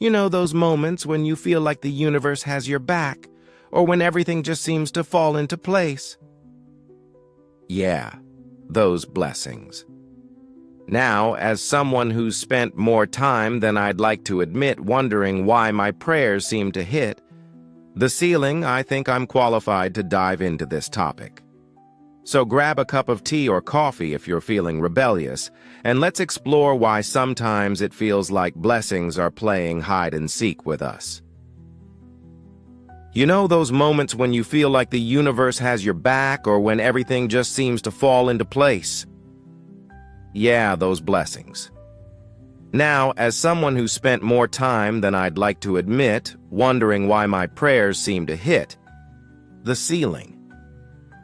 You know those moments when you feel like the universe has your back, or when everything just seems to fall into place? Yeah, those blessings. Now, as someone who's spent more time than I'd like to admit wondering why my prayers seem to hit the ceiling, I think I'm qualified to dive into this topic. So grab a cup of tea or coffee if you're feeling rebellious, and let's explore why sometimes it feels like blessings are playing hide and seek with us. You know those moments when you feel like the universe has your back, or when everything just seems to fall into place? Yeah, those blessings. Now, as someone who spent more time than I'd like to admit wondering why my prayers seem to hit the ceiling,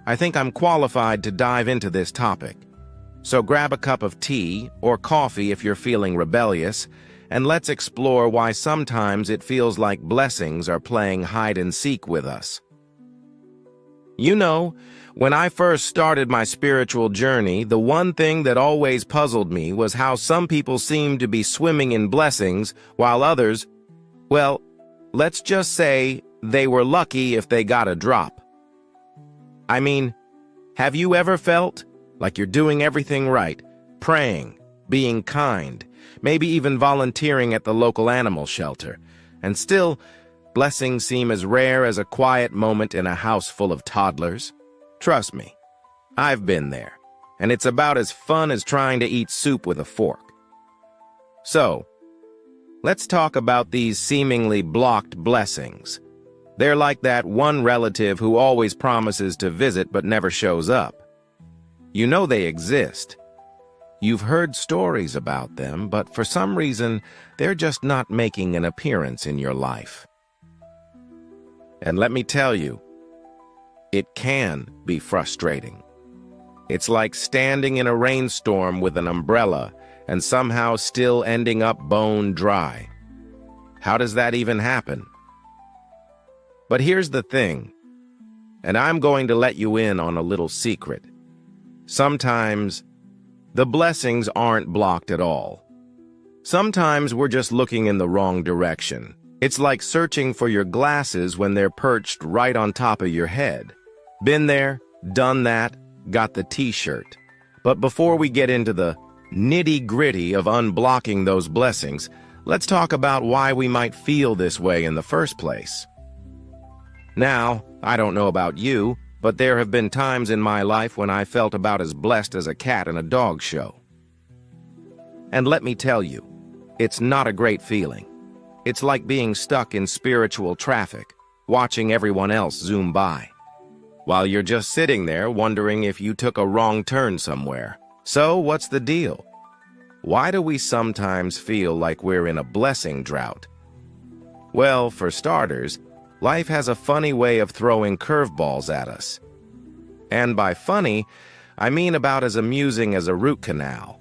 I think I'm qualified to dive into this topic. So grab a cup of tea or coffee if you're feeling rebellious, and let's explore why sometimes it feels like blessings are playing hide and seek with us. You know, when I first started my spiritual journey, the one thing that always puzzled me was how some people seemed to be swimming in blessings while others, well, let's just say they were lucky if they got a drop. I mean, have you ever felt like you're doing everything right, praying, being kind, maybe even volunteering at the local animal shelter, and still blessings seem as rare as a quiet moment in a house full of toddlers? Trust me, I've been there, and it's about as fun as trying to eat soup with a fork. So, let's talk about these seemingly blocked blessings. They're like that one relative who always promises to visit but never shows up. You know they exist. You've heard stories about them, but for some reason, they're just not making an appearance in your life. And let me tell you, it can be frustrating. It's like standing in a rainstorm with an umbrella and somehow still ending up bone dry. How does that even happen? But here's the thing, and I'm going to let you in on a little secret. Sometimes the blessings aren't blocked at all. Sometimes we're just looking in the wrong direction. It's like searching for your glasses when they're perched right on top of your head. Been there, done that, got the t-shirt. But before we get into the nitty-gritty of unblocking those blessings, let's talk about why we might feel this way in the first place. Now, I don't know about you, but there have been times in my life when I felt about as blessed as a cat in a dog show. And let me tell you, it's not a great feeling. It's like being stuck in spiritual traffic, watching everyone else zoom by, while you're just sitting there wondering if you took a wrong turn somewhere. So, what's the deal? Why do we sometimes feel like we're in a blessing drought? Well, for starters, life has a funny way of throwing curveballs at us. And by funny, I mean about as amusing as a root canal.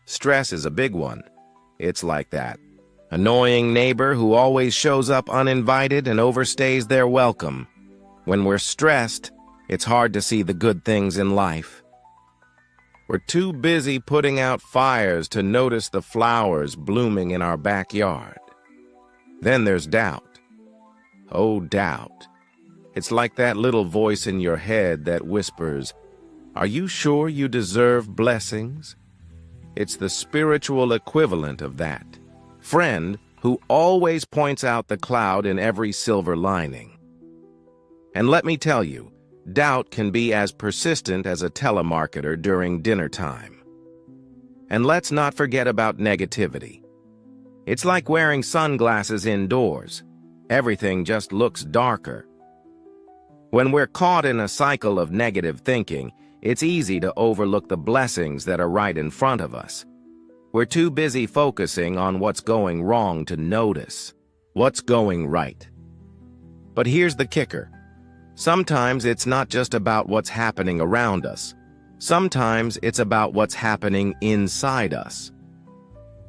Stress is a big one. It's like that annoying neighbor who always shows up uninvited and overstays their welcome. When we're stressed, it's hard to see the good things in life. We're too busy putting out fires to notice the flowers blooming in our backyard. Then there's doubt. Oh, doubt. It's like that little voice in your head that whispers, "Are you sure you deserve blessings?" It's the spiritual equivalent of that friend who always points out the cloud in every silver lining. And let me tell you, doubt can be as persistent as a telemarketer during dinner time. And let's not forget about negativity. It's like wearing sunglasses indoors. Everything just looks darker. When we're caught in a cycle of negative thinking, it's easy to overlook the blessings that are right in front of us. We're too busy focusing on what's going wrong to notice what's going right. But here's the kicker. Sometimes it's not just about what's happening around us. Sometimes it's about what's happening inside us.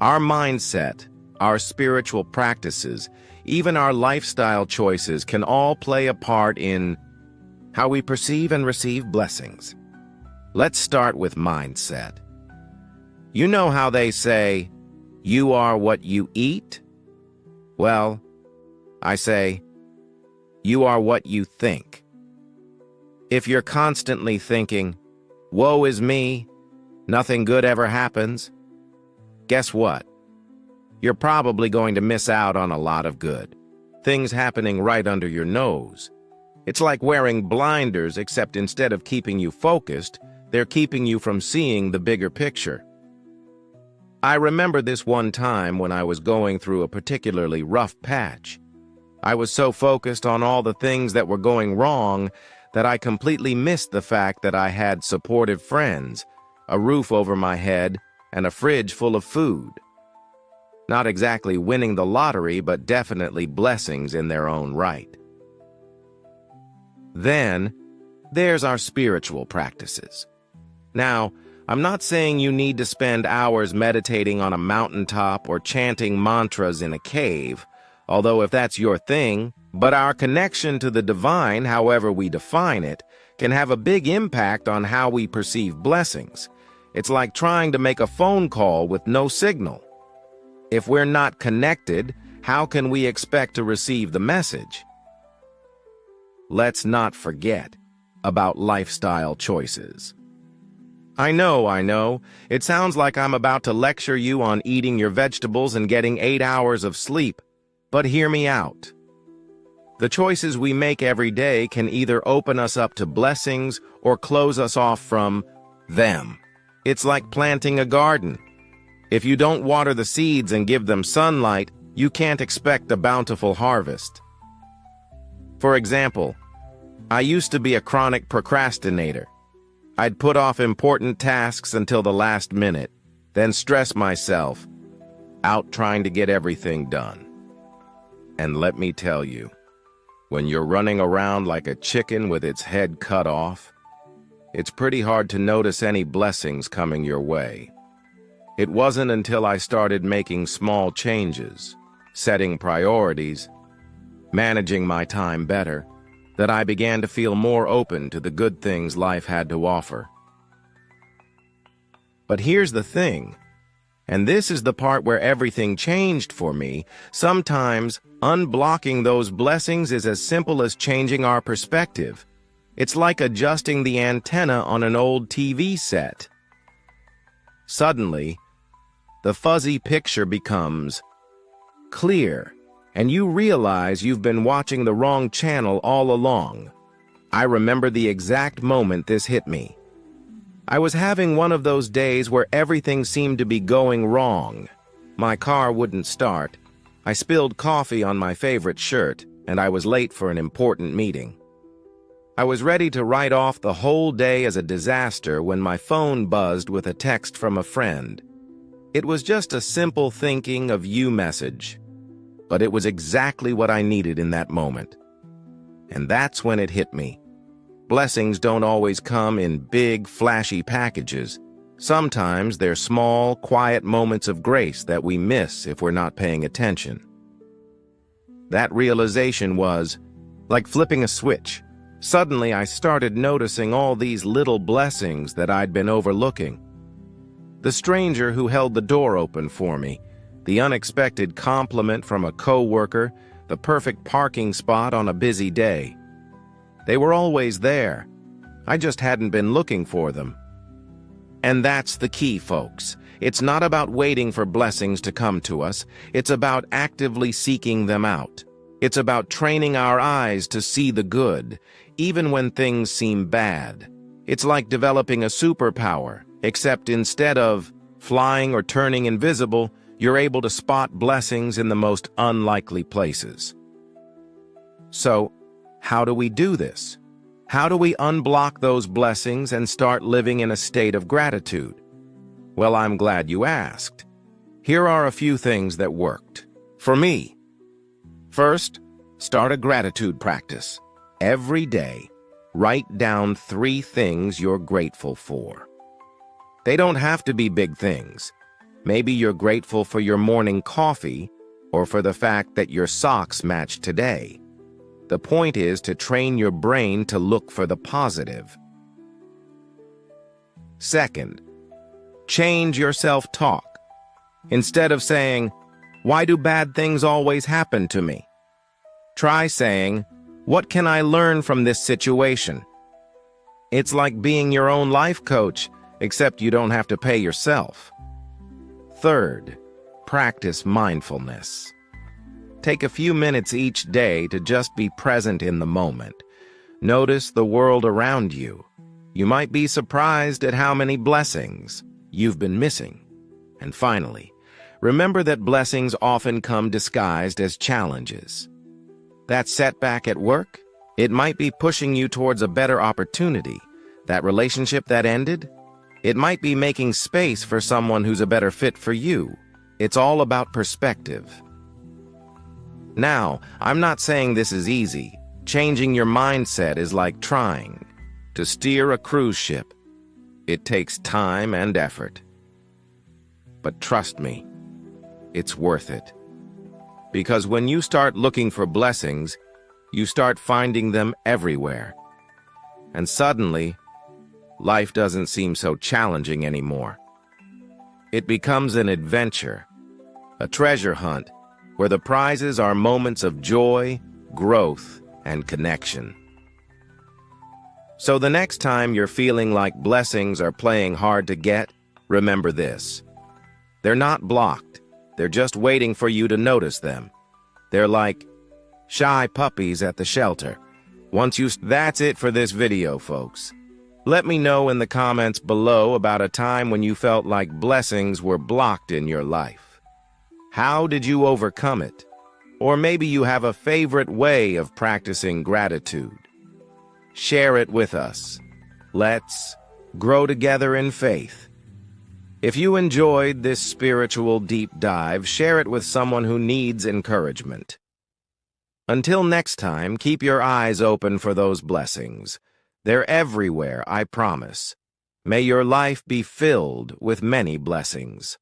Our mindset, our spiritual practices, even our lifestyle choices can all play a part in how we perceive and receive blessings. Let's start with mindset. You know how they say, "You are what you eat"? Well, I say, you are what you think. If you're constantly thinking, woe is me, nothing good ever happens, guess what? You're probably going to miss out on a lot of good. Things happening right under your nose. It's like wearing blinders, except instead of keeping you focused, they're keeping you from seeing the bigger picture. I remember this one time when I was going through a particularly rough patch. I was so focused on all the things that were going wrong that I completely missed the fact that I had supportive friends, a roof over my head, and a fridge full of food. Not exactly winning the lottery, but definitely blessings in their own right. Then, there's our spiritual practices. Now, I'm not saying you need to spend hours meditating on a mountaintop or chanting mantras in a cave, although if that's your thing, but our connection to the divine, however we define it, can have a big impact on how we perceive blessings. It's like trying to make a phone call with no signal. If we're not connected, how can we expect to receive the message? Let's not forget about lifestyle choices. I know, it sounds like I'm about to lecture you on eating your vegetables and getting 8 hours of sleep, but hear me out. The choices we make every day can either open us up to blessings or close us off from them. It's like planting a garden. If you don't water the seeds and give them sunlight, you can't expect a bountiful harvest. For example, I used to be a chronic procrastinator. I'd put off important tasks until the last minute, then stress myself out trying to get everything done. And let me tell you, when you're running around like a chicken with its head cut off, it's pretty hard to notice any blessings coming your way. It wasn't until I started making small changes, setting priorities, managing my time better, that I began to feel more open to the good things life had to offer. But here's the thing, and this is the part where everything changed for me. Sometimes unblocking those blessings is as simple as changing our perspective. It's like adjusting the antenna on an old TV set. Suddenly, the fuzzy picture becomes clear, and you realize you've been watching the wrong channel all along. I remember the exact moment this hit me. I was having one of those days where everything seemed to be going wrong. My car wouldn't start. I spilled coffee on my favorite shirt, and I was late for an important meeting. I was ready to write off the whole day as a disaster when my phone buzzed with a text from a friend. It was just a simple thinking of you message, but it was exactly what I needed in that moment. And that's when it hit me. Blessings don't always come in big, flashy packages. Sometimes they're small, quiet moments of grace that we miss if we're not paying attention. That realization was like flipping a switch. Suddenly, I started noticing all these little blessings that I'd been overlooking. The stranger who held the door open for me, the unexpected compliment from a coworker, the perfect parking spot on a busy day. They were always there. I just hadn't been looking for them. And that's the key, folks. It's not about waiting for blessings to come to us. It's about actively seeking them out. It's about training our eyes to see the good, even when things seem bad. It's like developing a superpower, except instead of flying or turning invisible, you're able to spot blessings in the most unlikely places. So, how do we do this? How do we unblock those blessings and start living in a state of gratitude? Well, I'm glad you asked. Here are a few things that worked. For me, first, start a gratitude practice. Every day, write down 3 things you're grateful for. They don't have to be big things. Maybe you're grateful for your morning coffee or for the fact that your socks match today. The point is to train your brain to look for the positive. Second, change your self-talk. Instead of saying, Why do bad things always happen to me? Try saying, what can I learn from this situation? It's like being your own life coach, except you don't have to pay yourself. Third, practice mindfulness. Take a few minutes each day to just be present in the moment. Notice the world around you. You might be surprised at how many blessings you've been missing. And finally, remember that blessings often come disguised as challenges. That setback at work, it might be pushing you towards a better opportunity. That relationship that ended, it might be making space for someone who's a better fit for you. It's all about perspective. Now, I'm not saying this is easy. Changing your mindset is like trying to steer a cruise ship. It takes time and effort. But trust me, it's worth it. Because when you start looking for blessings, you start finding them everywhere. And suddenly, life doesn't seem so challenging anymore. It becomes an adventure, a treasure hunt, where the prizes are moments of joy, growth, and connection. So the next time you're feeling like blessings are playing hard to get, remember this. They're not blocked. They're just waiting for you to notice them. They're like shy puppies at the shelter. That's it for this video, folks. Let me know in the comments below about a time when you felt like blessings were blocked in your life. How did you overcome it? Or maybe you have a favorite way of practicing gratitude. Share it with us. Let's grow together in faith. If you enjoyed this spiritual deep dive, share it with someone who needs encouragement. Until next time, keep your eyes open for those blessings. They're everywhere, I promise. May your life be filled with many blessings.